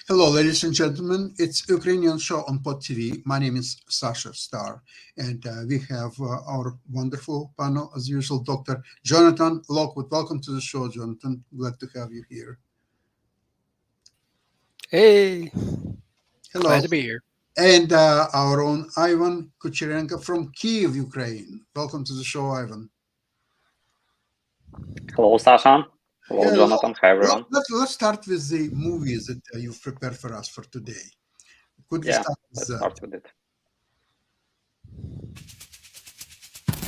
Hello, ladies and gentlemen. It's Ukrainian show on Pod TV. My name is Sasha Star, and we have our wonderful panel, as usual, Dr. Jonathan Lockwood. Welcome to the show, Jonathan. Glad to have you here. Hey, Hello. glad to be here. And our own Ivan Kucherenko from Kiev, Ukraine. Welcome to the show, Ivan. Hello, Sasha. Hello, Yeah, Jonathan. Hi, everyone. Let's start with the movies that you've prepared for us for today. Could we Yeah, start with let's that? start with it.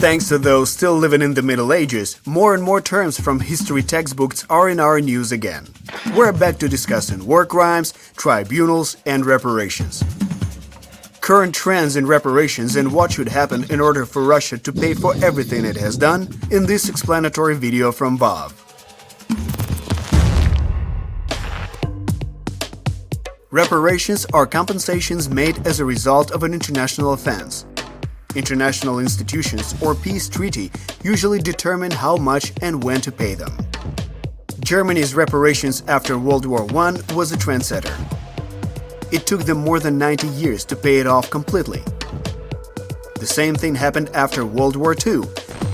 Thanks to those still living in the Middle Ages, more and more terms from history textbooks are in our news again. We're back to discussing war crimes, tribunals, and reparations. Current trends in reparations and what should happen in order for Russia to pay for everything it has done in this explanatory video from Bob. Reparations are compensations made as a result of an international offense. International institutions or peace treaty usually determine how much and when to pay them. Germany's reparations after World War I was a trendsetter. It took them more than 90 years to pay it off completely. The same thing happened after World War II,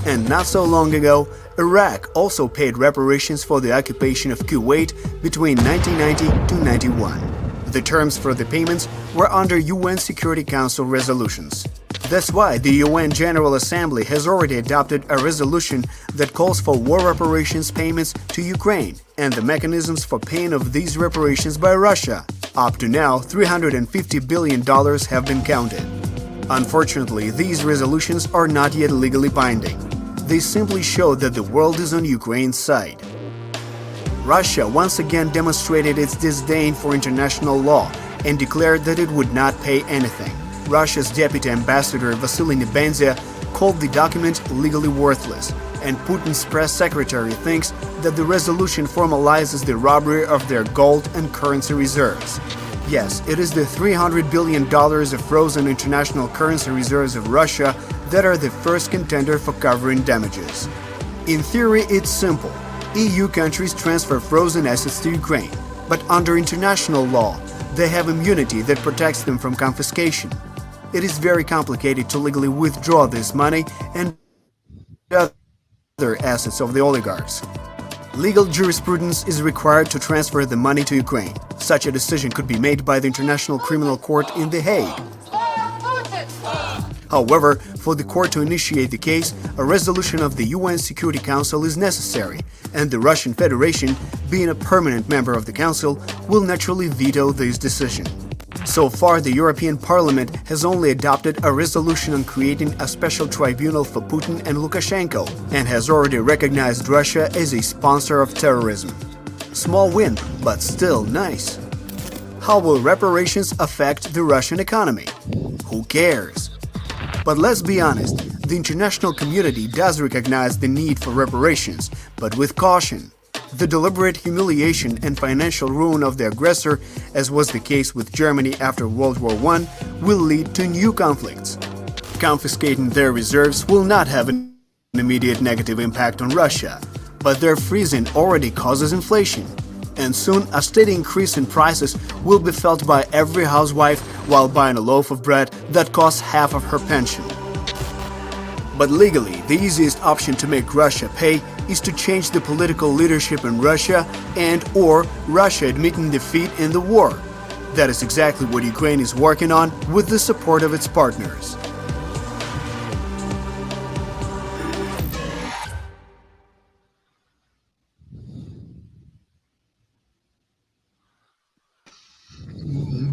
and not so long ago, Iraq also paid reparations for the occupation of Kuwait between 1990 to 91. The terms for the payments were under UN Security Council resolutions. That's why the UN General Assembly has already adopted a resolution that calls for war reparations payments to Ukraine and the mechanisms for paying of these reparations by Russia. Up to now, $350 billion have been counted. Unfortunately, these resolutions are not yet legally binding. They simply show that the world is on Ukraine's side. Russia once again demonstrated its disdain for international law and declared that it would not pay anything. Russia's deputy ambassador Vasily Nebenzia called the document legally worthless, and Putin's press secretary thinks that the resolution formalizes the robbery of their gold and currency reserves. Yes, it is the $300 billion of frozen international currency reserves of Russia that are the first contender for covering damages. In theory, it's simple. EU countries transfer frozen assets to Ukraine, but under international law, they have immunity that protects them from confiscation. It is very complicated to legally withdraw this money and other assets of the oligarchs. Legal jurisprudence is required to transfer the money to Ukraine. Such a decision could be made by the International Criminal Court in The Hague. However, for the court to initiate the case, a resolution of the UN Security Council is necessary, and the Russian Federation, being a permanent member of the Council, will naturally veto this decision. So far, the European Parliament has only adopted a resolution on creating a special tribunal for Putin and Lukashenko and has already recognized Russia as a sponsor of terrorism. Small win, but still nice. How will reparations affect the Russian economy? Who cares? But let's be honest, the international community does recognize the need for reparations, but with caution. The deliberate humiliation and financial ruin of the aggressor, as was the case with Germany after World War I, will lead to new conflicts. Confiscating their reserves will not have an immediate negative impact on Russia, but their freezing already causes inflation. And soon a steady increase in prices will be felt by every housewife while buying a loaf of bread that costs half of her pension. But legally, the easiest option to make Russia pay is to change the political leadership in Russia and/or Russia admitting defeat in the war. That is exactly what Ukraine is working on with the support of its partners.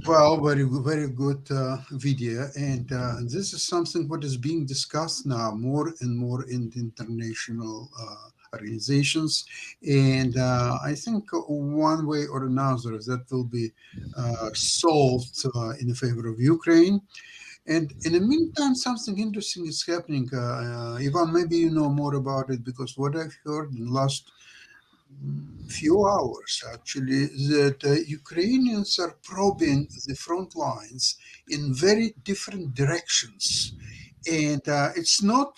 Well, very good video, and this is something what is being discussed now more and more in the international organizations, and I think one way or another that will be solved in favor of Ukraine. And in the meantime, something interesting is happening. Ivan, maybe you know more about it, because what I've heard in the last few hours, actually, that Ukrainians are probing the front lines in very different directions. And it's not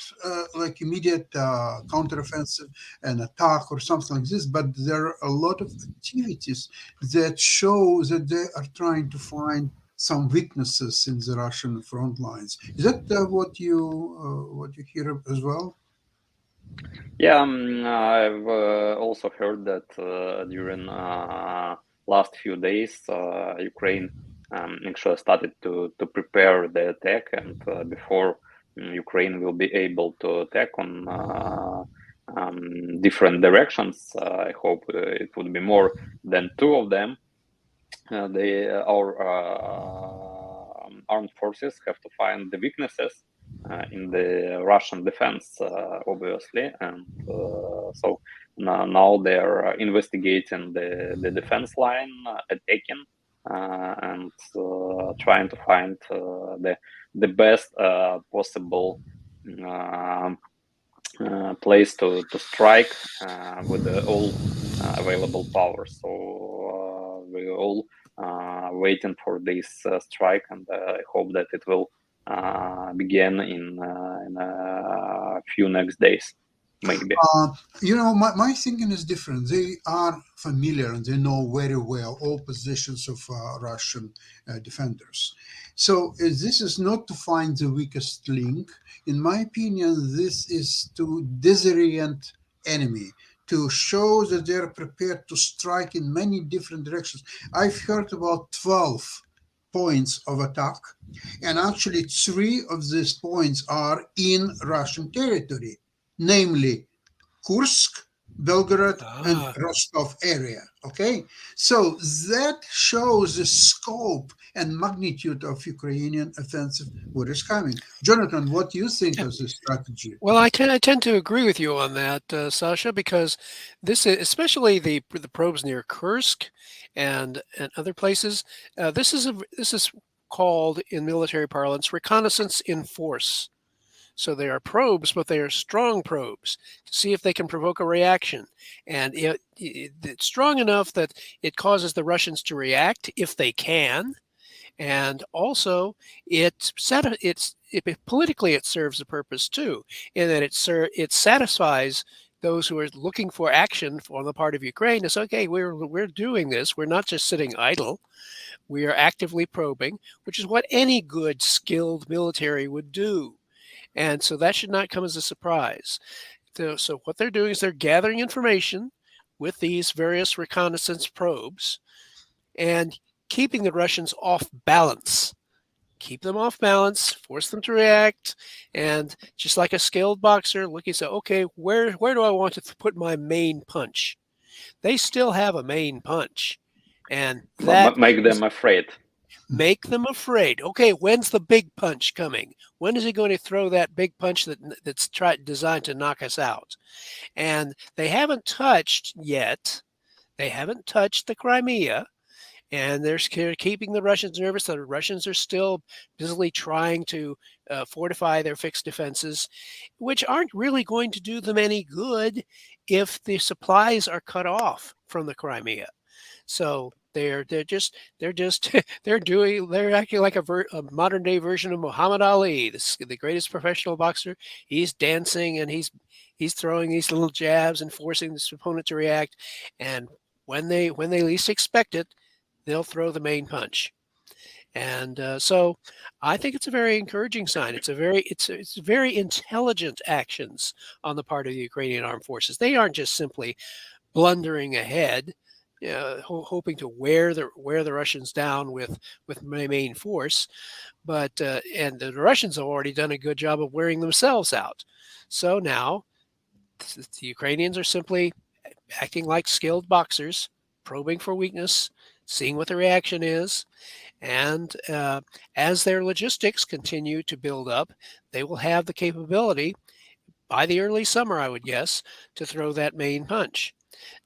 like immediate counteroffensive, an attack or something like this, but there are a lot of activities that show that they are trying to find some weaknesses in the Russian front lines. Is that what you hear as well? Yeah, I've also heard that during last few days, Ukraine actually started to prepare the attack, and before Ukraine will be able to attack on different directions. I hope it would be more than two of them. Our armed forces have to find the weaknesses in the Russian defense, obviously, and so now they're investigating the defense line, attacking, and trying to find the best possible place to strike with all available power. So we all waiting for this strike, and I hope that it will begin in a few next days, maybe. My thinking is different. They are familiar and they know very well all positions of Russian defenders. So this is not to find the weakest link. In my opinion, this is to disorient enemy, to show that they are prepared to strike in many different directions. I've heard about 12 points of attack, and actually 3 of these points are in Russian territory, namely Kursk, Belgorod, and Rostov area. Okay, so that shows the scope and magnitude of Ukrainian offensive, what is coming. Jonathan, what do you think of this strategy? Well, I tend to agree with you on that, Sasha, because this is especially the probes near Kursk and other places. This is called in military parlance reconnaissance in force. So they are probes, but they are strong probes to see if they can provoke a reaction. And it's strong enough that it causes the Russians to react if they can. And also, politically it serves a purpose too, in that it satisfies those who are looking for action on the part of Ukraine. It's okay. We're doing this. We're not just sitting idle. We are actively probing, which is what any good, skilled military would do. And so that should not come as a surprise. So what they're doing is they're gathering information with these various reconnaissance probes and keeping the Russians off balance. Keep them off balance, force them to react, and just like a skilled boxer, looking say, okay, where do I want to put my main punch? They still have a main punch, and that Make them afraid. Make them afraid. Okay, when's the big punch coming? When is he going to throw that big punch that's designed to knock us out? And they haven't touched yet. They haven't touched the Crimea, and they're keeping the Russians nervous. The Russians are still busily trying to fortify their fixed defenses, which aren't really going to do them any good if the supplies are cut off from the Crimea. So they're acting like a modern day version of Muhammad Ali, the greatest professional boxer. He's dancing and he's throwing these little jabs and forcing his opponent to react. And when they least expect it, they'll throw the main punch. And so I think it's a very encouraging sign. It's very intelligent actions on the part of the Ukrainian armed forces. They aren't just simply blundering ahead, hoping to wear the Russians down with main force, but and the Russians have already done a good job of wearing themselves out. So now the Ukrainians are simply acting like skilled boxers, probing for weakness, seeing what the reaction is, and as their logistics continue to build up, they will have the capability by the early summer, I would guess, to throw that main punch.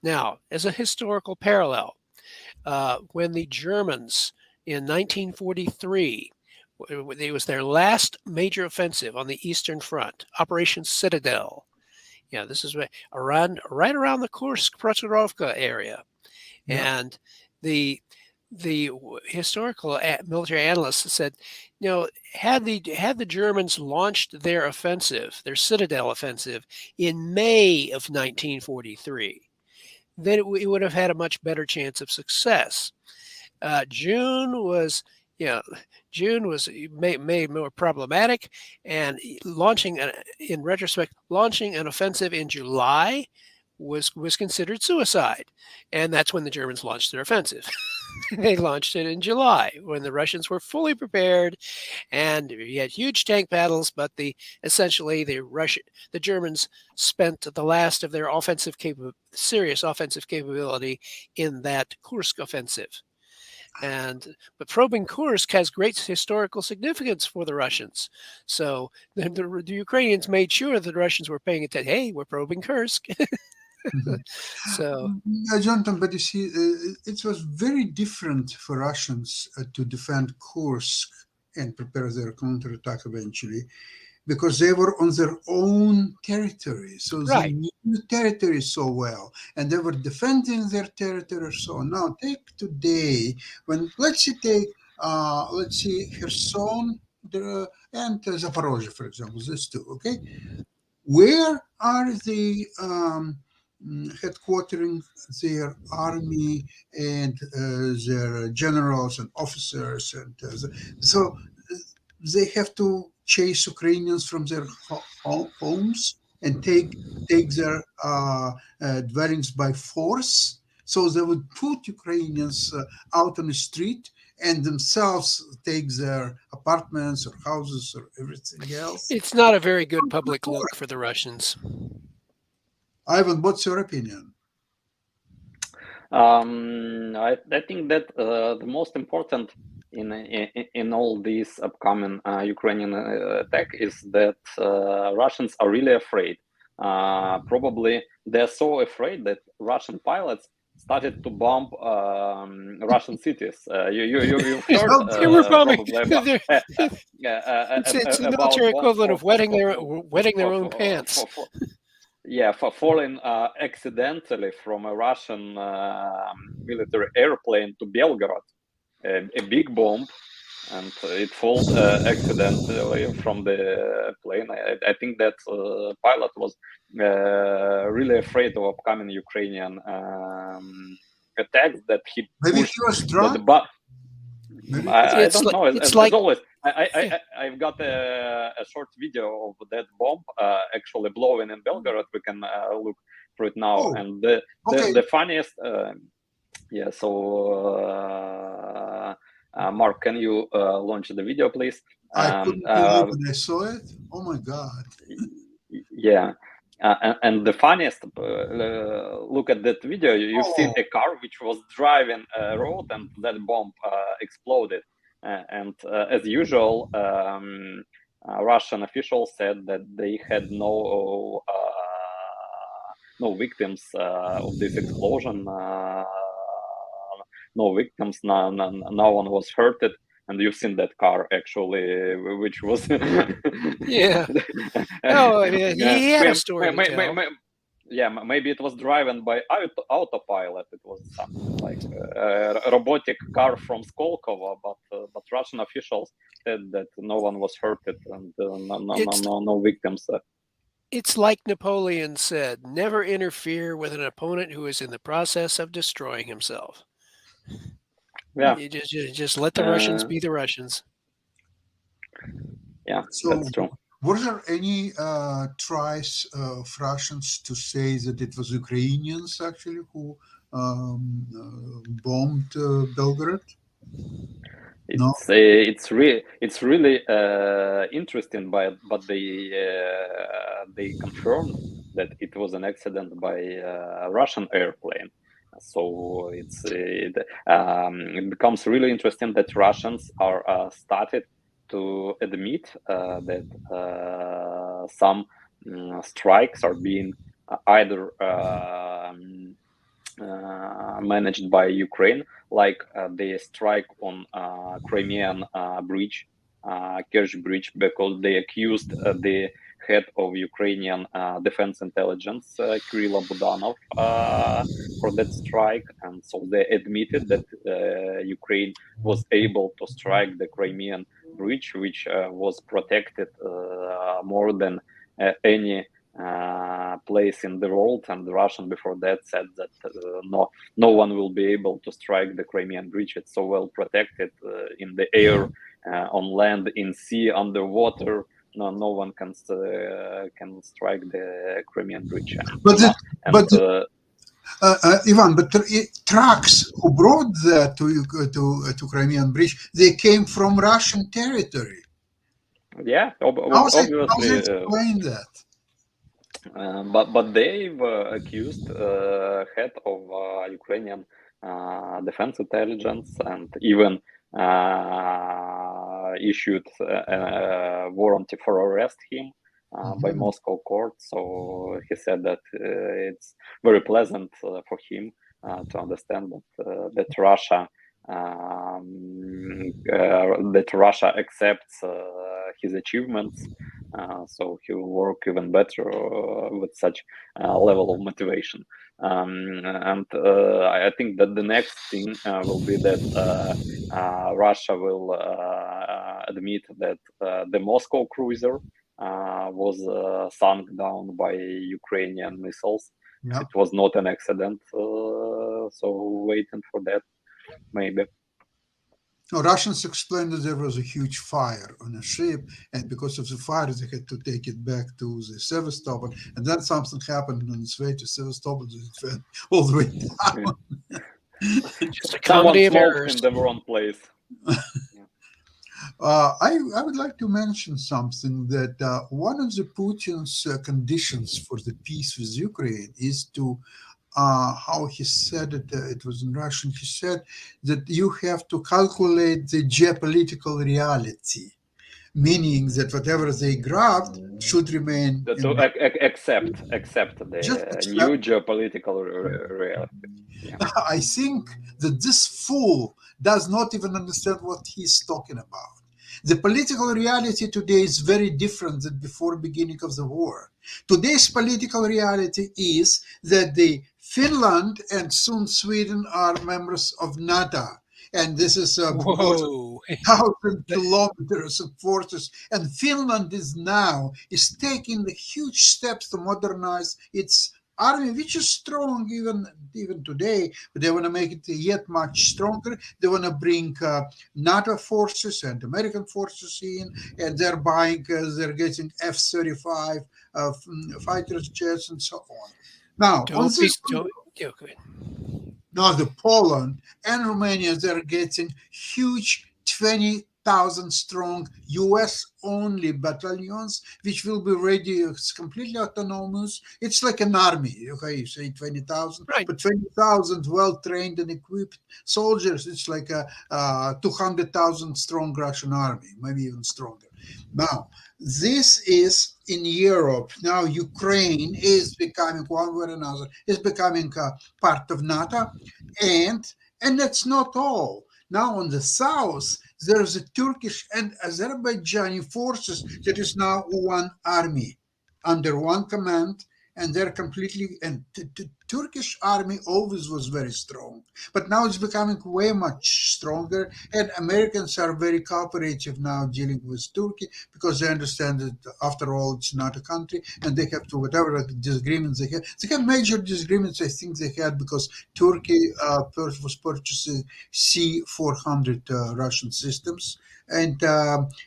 Now, as a historical parallel, when the Germans in 1943 It was their last major offensive on the Eastern Front, Operation Citadel. Yeah, this is right around the Kursk Prokhorovka area, Yeah. and the historical military analysts said, had the Germans launched their offensive, their Citadel offensive, in May of 1943, then it would have had a much better chance of success. June was made more problematic, and in retrospect, launching an offensive in July was considered suicide, and that's when the Germans launched their offensive. They launched it in July when the Russians were fully prepared, and you had huge tank battles. But essentially the Germans spent the last of their serious offensive capability in that Kursk offensive. But probing Kursk has great historical significance for the Russians. So the Ukrainians made sure that the Russians were paying attention. Hey, we're probing Kursk. So, Jonathan, but you see, it was very different for Russians to defend Kursk and prepare their counterattack eventually, because they were on their own territory. So they knew the territory so well, and they were defending their territory. So now take today, let's see Kherson and Zaporozhye, for example, these two, okay? Where are they headquartering their army and their generals and officers? And so they have to chase Ukrainians from their homes and take their dwellings by force. So they would put Ukrainians out on the street and themselves take their apartments or houses or everything else. It's not a very good public look for the Russians. Ivan, what's your opinion? I think that the most important in all these upcoming Ukrainian attack is that Russians are really afraid. Probably they're so afraid that Russian pilots started to bomb Russian cities. You've heard they were bombing. probably about, It's the military equivalent of wetting their own pants. Falling accidentally from a Russian military airplane to Belgorod, a big bomb, and it falls accidentally from the plane. I think that pilot was really afraid of upcoming Ukrainian attacks, that he maybe pushed he was drunk. I don't know. As always, I've got a short video of that bomb actually blowing in Belgorod. We can look for it now. And the funniest, Mark, can you launch the video, please? I couldn't believe when I saw it. Oh my God. Yeah. And the funniest, look at that video. You've seen a car which was driving a road, and that bomb exploded. And as usual, Russian officials said that they had no victims of this explosion. No victims. No one was hurted. And you've seen that car actually, which was yeah. Oh, he had a story to tell. Maybe it was driven by autopilot. It was something like a robotic car from Skolkovo, but Russian officials said that no one was hurted and no victims. It's like Napoleon said: never interfere with an opponent who is in the process of destroying himself. Yeah, you just let the Russians be the Russians. Yeah, so that's true. Were there any tries of Russians to say that it was Ukrainians actually who bombed Belgorod? It's really interesting, but they confirmed that it was an accident by a Russian airplane. So it becomes really interesting that Russians are started to admit that some strikes are being either managed by Ukraine, like the strike on Crimean bridge Kerch Bridge because they accused the head of Ukrainian defense intelligence, Kirill Budanov, for that strike. And so they admitted that Ukraine was able to strike the Crimean bridge, which was protected more than any place in the world. And the Russian before that said that no one will be able to strike the Crimean bridge. It's so well protected in the air, on land, in sea, underwater. No one can strike the Crimean bridge. Ivan, but trucks who brought that to Crimean bridge, they came from Russian territory. Yeah, How obviously. they explain that? But they've accused head of Ukrainian defense intelligence and even issued a warrant for arrest him by Moscow court. So he said that it's very pleasant for him to understand that Russia accepts his achievements. So he will work even better with such level of motivation. And I think that the next thing will be that Russia will admit that the Moscow cruiser was sunk down by Ukrainian missiles. Yeah. It was not an accident. So waiting for that, maybe. No, Russians explained that there was a huge fire on a ship, and because of the fire, they had to take it back to the Sevastopol. And then something happened on its way to Sevastopol, it went all the way down. Just a comedy of errors. In the wrong place. I would like to mention something that one of the Putin's conditions for the peace with Ukraine is to how he said it, it was in Russian, he said that you have to calculate the geopolitical reality, meaning that whatever they grabbed should remain. Accept the new geopolitical reality. Yeah. I think that this fool does not even understand what he's talking about. The political reality today is very different than before the beginning of the war. Today's political reality is that the Finland and soon Sweden are members of NATO. And this is 1,000 kilometers of forces. And Finland is taking the huge steps to modernize its army, which is strong even today, but they want to make it yet much stronger. They want to bring NATO forces and American forces in, and they're getting F-35 fighter jets and so on. Now, now the Poland and Romania, they're getting huge 20,000 strong US-only battalions, which will be ready. It's completely autonomous. It's like an army. Okay, you say 20,000, right. But 20,000 well-trained and equipped soldiers, it's like a 200,000 strong Russian army, maybe even stronger. Now, this is in Europe. Now, Ukraine is becoming, one way or another, is becoming part of NATO. And that's not all. Now, on the south, there's a Turkish and Azerbaijani forces that is now one army under one command, and they're completely, and the Turkish army always was very strong, but now it's becoming way much stronger, and Americans are very cooperative now dealing with Turkey because they understand that after all, it's not a country, and they have to, whatever disagreements they have major disagreements, I think they had because Turkey was purchasing C-400 Russian systems, and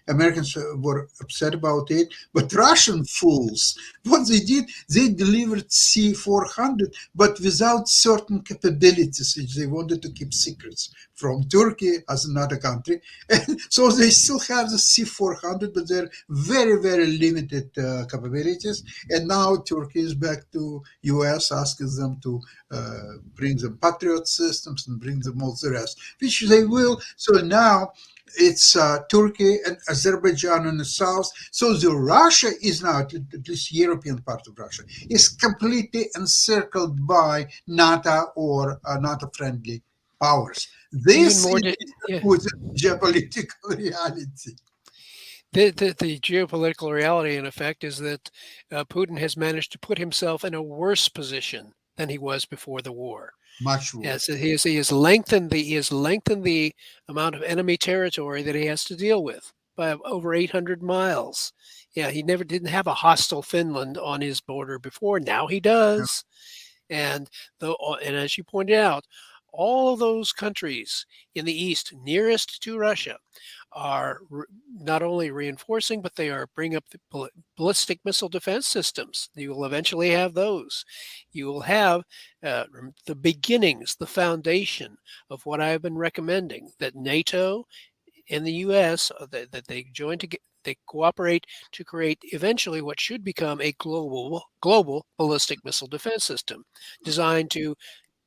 Americans were upset about it. But Russian fools, what they did, they delivered C-400, but without certain capabilities, which they wanted to keep secrets from Turkey as another country. And so they still have the C-400, but they're very, very limited capabilities. And now Turkey is back to US, asking them to bring them Patriot systems and bring them all the rest, which they will. So now it's Turkey and Azerbaijan in the south. So the Russia is now, at least European part of Russia, is completely encircled by NATO or NATO-friendly powers. This is geopolitical reality. The geopolitical reality, in effect, is that Putin has managed to put himself in a worse position than he was before the war. Much Yes, worse. he has lengthened the amount of enemy territory that he has to deal with by over 800 miles. Yeah, he never didn't have a hostile Finland on his border before. Now he Yeah. does. And and as you pointed out, all of those countries in the east nearest to Russia are not only reinforcing, but they are bringing up the ballistic missile defense systems. You will eventually have those. You will have the beginnings, the foundation of what I've been recommending, that NATO and the U.S. That they join together. They cooperate to create eventually what should become a global ballistic missile defense system, designed to,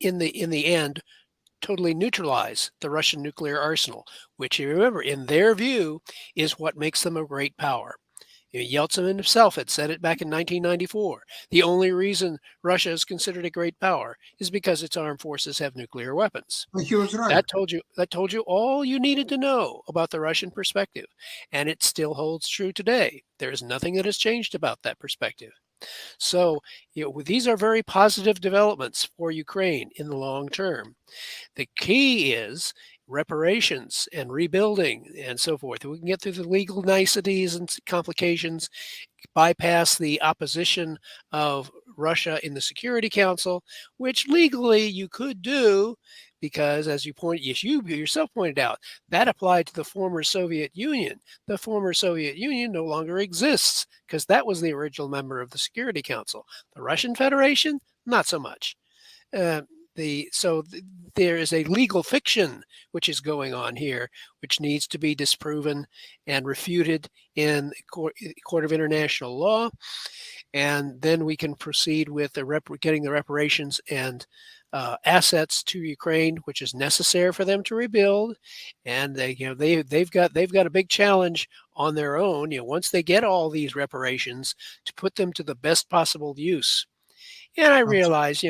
in the end, totally neutralize the Russian nuclear arsenal, which, you remember, in their view, is what makes them a great power. Yeltsin himself had said it back in 1994. The only reason Russia is considered a great power is because its armed forces have nuclear weapons. But he was right. That told you all you needed to know about the Russian perspective, and it still holds true today. There is nothing that has changed about that perspective. So, these are very positive developments for Ukraine in the long term. The key is reparations and rebuilding and so forth. We can get through the legal niceties and complications, bypass the opposition of Russia in the Security Council, which legally you could do because, as you yourself pointed out, that applied to the former Soviet Union. The former Soviet Union no longer exists because that was the original member of the Security Council. The Russian Federation, not so much. Uh, there is a legal fiction which is going on here, which needs to be disproven and refuted in court of international law, and then we can proceed with getting the reparations and assets to Ukraine, which is necessary for them to rebuild. And they've got a big challenge on their own. Once they get all these reparations, to put them to the best possible use. And I realize,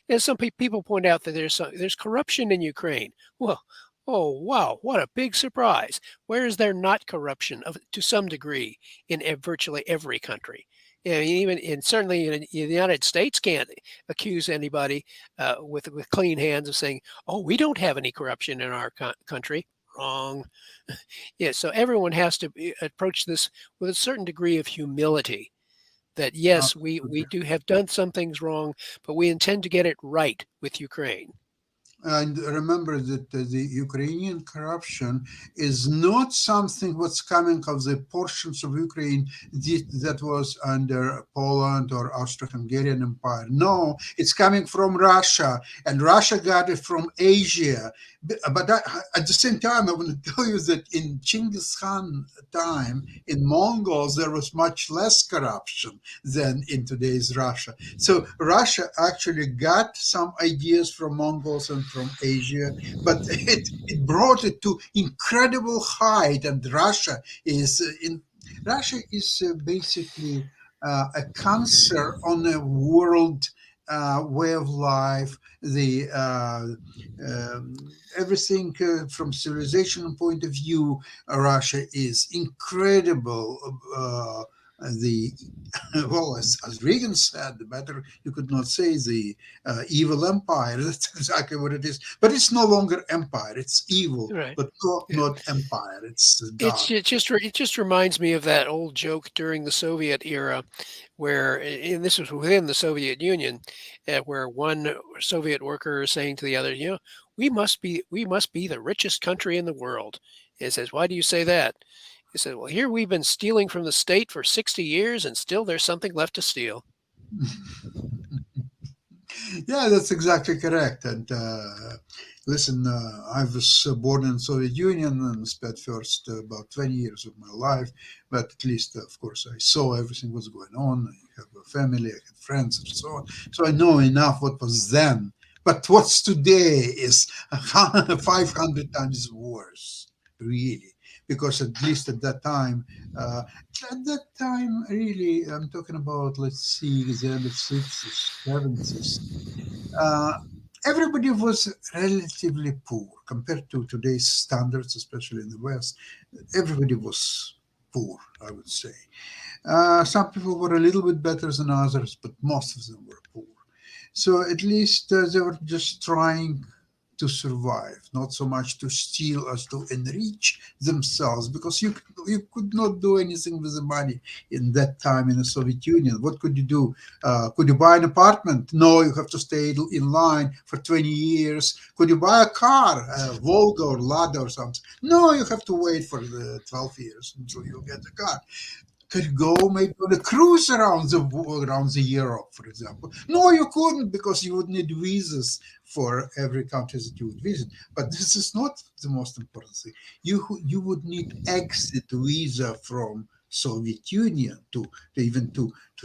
as some people point out, that there's corruption in Ukraine. Well, oh wow, what a big surprise! Where is there not corruption to some degree in virtually every country? Certainly in the United States can't accuse anybody with clean hands of saying, "Oh, we don't have any corruption in our country." Wrong. Yeah, so everyone has to approach this with a certain degree of humility. That yes, we do have done some things wrong, but we intend to get it right with Ukraine. And remember that the Ukrainian corruption is not something what's coming of the portions of Ukraine that was under Poland or Austro-Hungarian Empire. No, it's coming from Russia, and Russia got it from Asia. But at the same time, I want to tell you that in Genghis Khan time, in Mongols, there was much less corruption than in today's Russia. So Russia actually got some ideas from Mongols and from Asia, but it brought it to incredible height. And Russia is basically a cancer on a world way of life. The everything from civilization point of view, Russia is incredible. Well, as Reagan said, the better you could not say the evil empire. That's exactly what it is. But it's no longer empire. It's evil, Right. but not empire. It's dark. It just reminds me of that old joke during the Soviet era, where, and this was within the Soviet Union, where one Soviet worker is saying to the other, we must be the richest country in the world. He says, why do you say that? He said, well, here we've been stealing from the state for 60 years, and still there's something left to steal. Yeah, that's exactly correct. And listen, I was born in Soviet Union and spent first about 20 years of my life. But at least, of course, I saw everything was going on. I have a family, I had friends, and so on. So I know enough what was then. But what's today is 500 times worse, really. Because at least at that time, really, I'm talking about, let's see, the end of 60s, 70s. Everybody was relatively poor compared to today's standards, especially in the West. Everybody was poor, I would say. Some people were a little bit better than others, but most of them were poor. So at least they were just trying to survive, not so much to steal as to enrich themselves, because you could not do anything with the money in that time in the Soviet Union. What could you do? Could you buy an apartment? No, you have to stay in line for 20 years. Could you buy a car, a Volga or Lada or something? No, you have to wait for the 12 years until you get a car. Could go maybe on a cruise around the Europe, for example. No, you couldn't, because you would need visas for every country that you would visit. But this is not the most important thing. You would need exit visa from Soviet Union to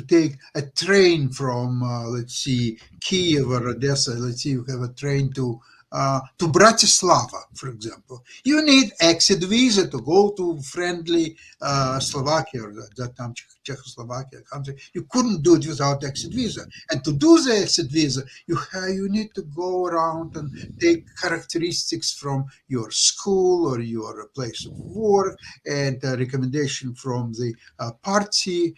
take a train from let's see, Kiev or Odessa. Let's see, you have a train to Bratislava, for example. You need exit visa to go to friendly Slovakia, or at that time Czechoslovakia country. You couldn't do it without exit visa. And to do the exit visa, you need to go around and take characteristics from your school or your place of work, and a recommendation from the party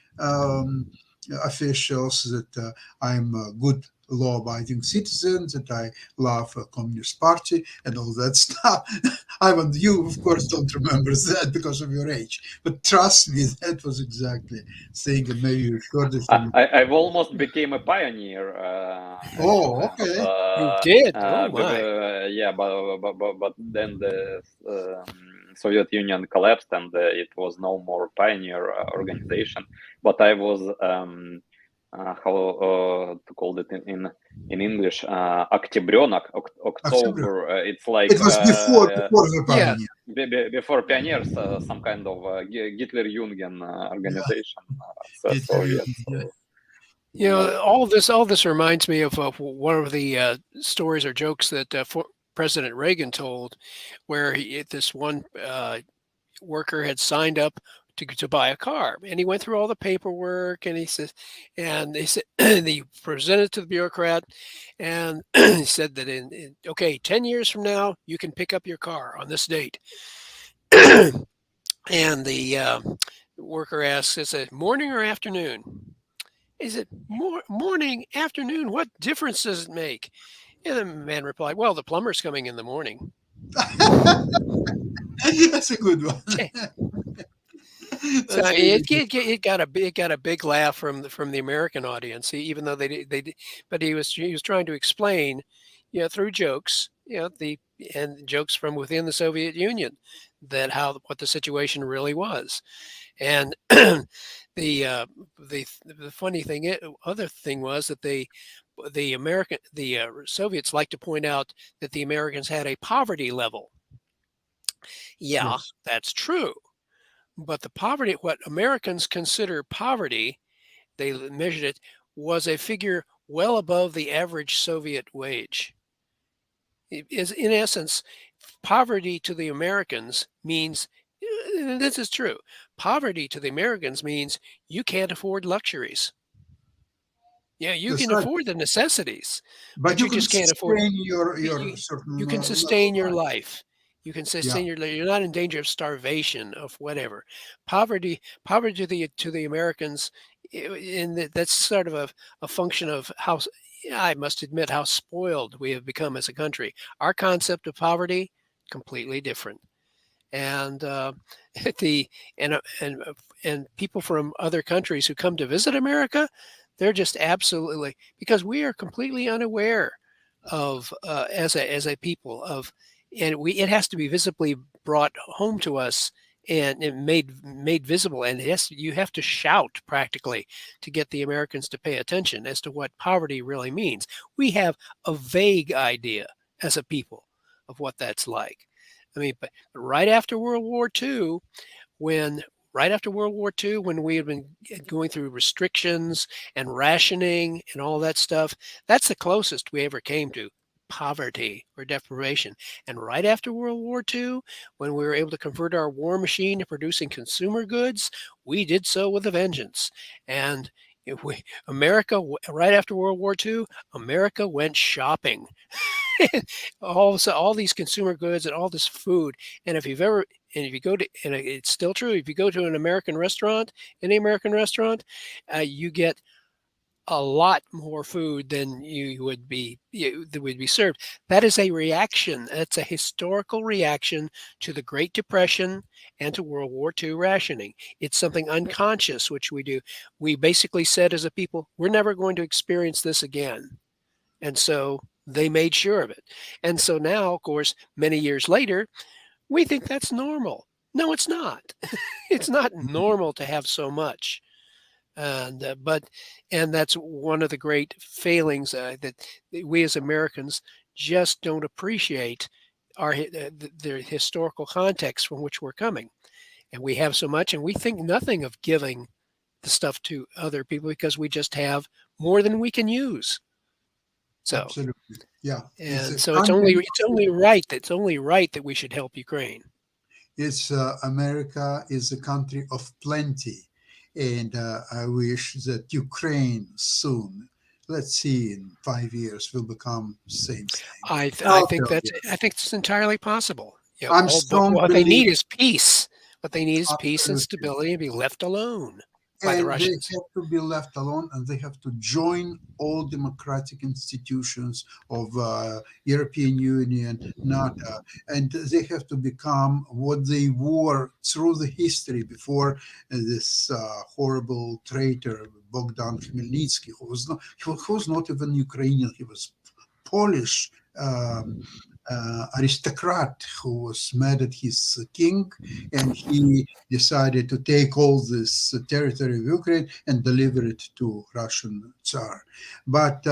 officials that I'm a good law-abiding citizen, that I love a Communist Party and all that stuff. Ivan, you of course don't remember that because of your age, but trust me, that was exactly thing, and maybe you heard it from. I've almost became a pioneer. Oh, actually, okay. You did? uh, Oh my! yeah, but then the Soviet Union collapsed, and it was no more pioneer organization. But I was how to call it in English, Октябренок, October. It's like It was before the Yeah. pioneer. before pioneers, some kind of Hitler-Jungen organization. It- Soviet. yeah. You know, all this reminds me of one of the stories or jokes that President Reagan told, where this one worker had signed up to buy a car, and he went through all the paperwork, and they said, and he presented it to the bureaucrat, and he said that okay, 10 years from now you can pick up your car on this date. And the worker asks, is it morning or afternoon? Is it morning, afternoon? What difference does it make? And the man replied, well, the plumber's coming in the morning. That's a good one. So That's it got a big laugh from the American audience, even though but he was trying to explain, through jokes, and jokes from within the Soviet Union, that what the situation really was. And the funny thing, other thing was that the Soviets like to point out that the Americans had a poverty level. Yeah, Yes. that's true. But the poverty, what Americans consider poverty, they measured it, was a figure well above the average Soviet wage. It is, in essence, poverty to the Americans means, and this is true, poverty to the Americans means you can't afford luxuries. Yeah, you That's can right. afford the necessities, But but you you can just can't afford. sustain your You, certain you can level sustain of your life. life. You can Yeah. sustain your life. You're not in danger of starvation, of whatever. Poverty to the Americans, that's sort of a function of how, I must admit, how spoiled we have become as a country. Our concept of poverty, completely different. And the and people from other countries who come to visit America, they're just absolutely, because we are completely unaware of, as a people, of, and it has to be visibly brought home to us, and made visible, and you have to shout practically to get the Americans to pay attention as to what poverty really means. We have a vague idea as a people of what that's like. I mean, but right after World War II, when when we had been going through restrictions and rationing and all that stuff, that's the closest we ever came to poverty or deprivation. And right after World War II, when we were able to convert our war machine to producing consumer goods, we did so with a vengeance. And right after World War II, America went shopping. All these consumer goods and all this food. And if you've ever, And if you go to, and it's still true, if you go to an American restaurant, any American restaurant, you get a lot more food than that would be served. That is a reaction. That's a historical reaction to the Great Depression and to World War II rationing. It's something unconscious which we do. We basically said as a people, we're never going to experience this again. And so they made sure of it. And so now, of course, many years later, we think that's normal. No, it's not. It's not normal to have so much. And that's one of the great failings that we as Americans just don't appreciate the historical context from which we're coming. And we have so much, and we think nothing of giving the stuff to other people because we just have more than we can use. So Absolutely, yeah. And so it's only right that we should help Ukraine. It's America is a country of plenty, and I wish that Ukraine soon, let's see, in 5 years, will become same. I think it's entirely possible. You know, I'm strong. What they need is peace. What they need is peace and Absolutely. stability, and be left alone by the And they Russians. have to be left alone, and they have to join all democratic institutions of European Union, NATO, and they have to become what they were through the history before this horrible traitor Bogdan Khmelnytsky, who was not even Ukrainian, he was Polish. Aristocrat who was mad at his king, and he decided to take all this territory of Ukraine and deliver it to Russian Tsar. But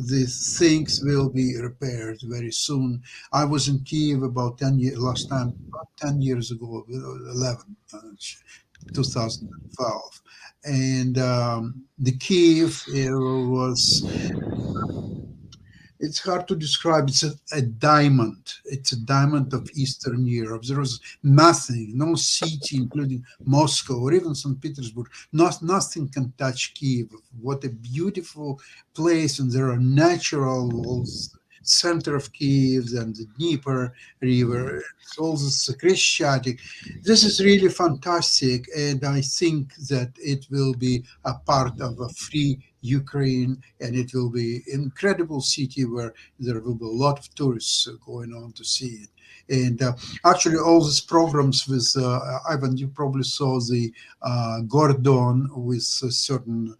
these things will be repaired very soon. I was in Kiev about 10 years last time, about 10 years ago, 2012, and the Kiev was. It's hard to describe. It's a diamond. It's a diamond of Eastern Europe. There was nothing, no city, including Moscow or even St. Petersburg. Nothing can touch Kiev. What a beautiful place. And there are natural walls, center of Kiev and the Dnieper River. It's all this Krishchatik. This is really fantastic. And I think that it will be a part of a free Ukraine, and it will be an incredible city where there will be a lot of tourists going on to see it. And actually, all these programs with Ivan, you probably saw the Gordon with certain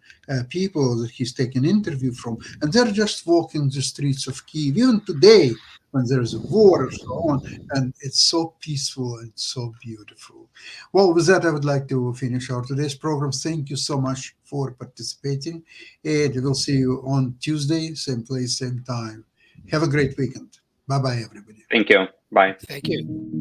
people that he's taken interview from, and they're just walking the streets of Kiev, even today when there's a war and so on, and it's so peaceful and so beautiful. Well, with that, I would like to finish our today's program. Thank you so much for participating, and we'll see you on Tuesday, same place, same time. Have a great weekend. Bye-bye, everybody. Thank you. Bye. Thank you.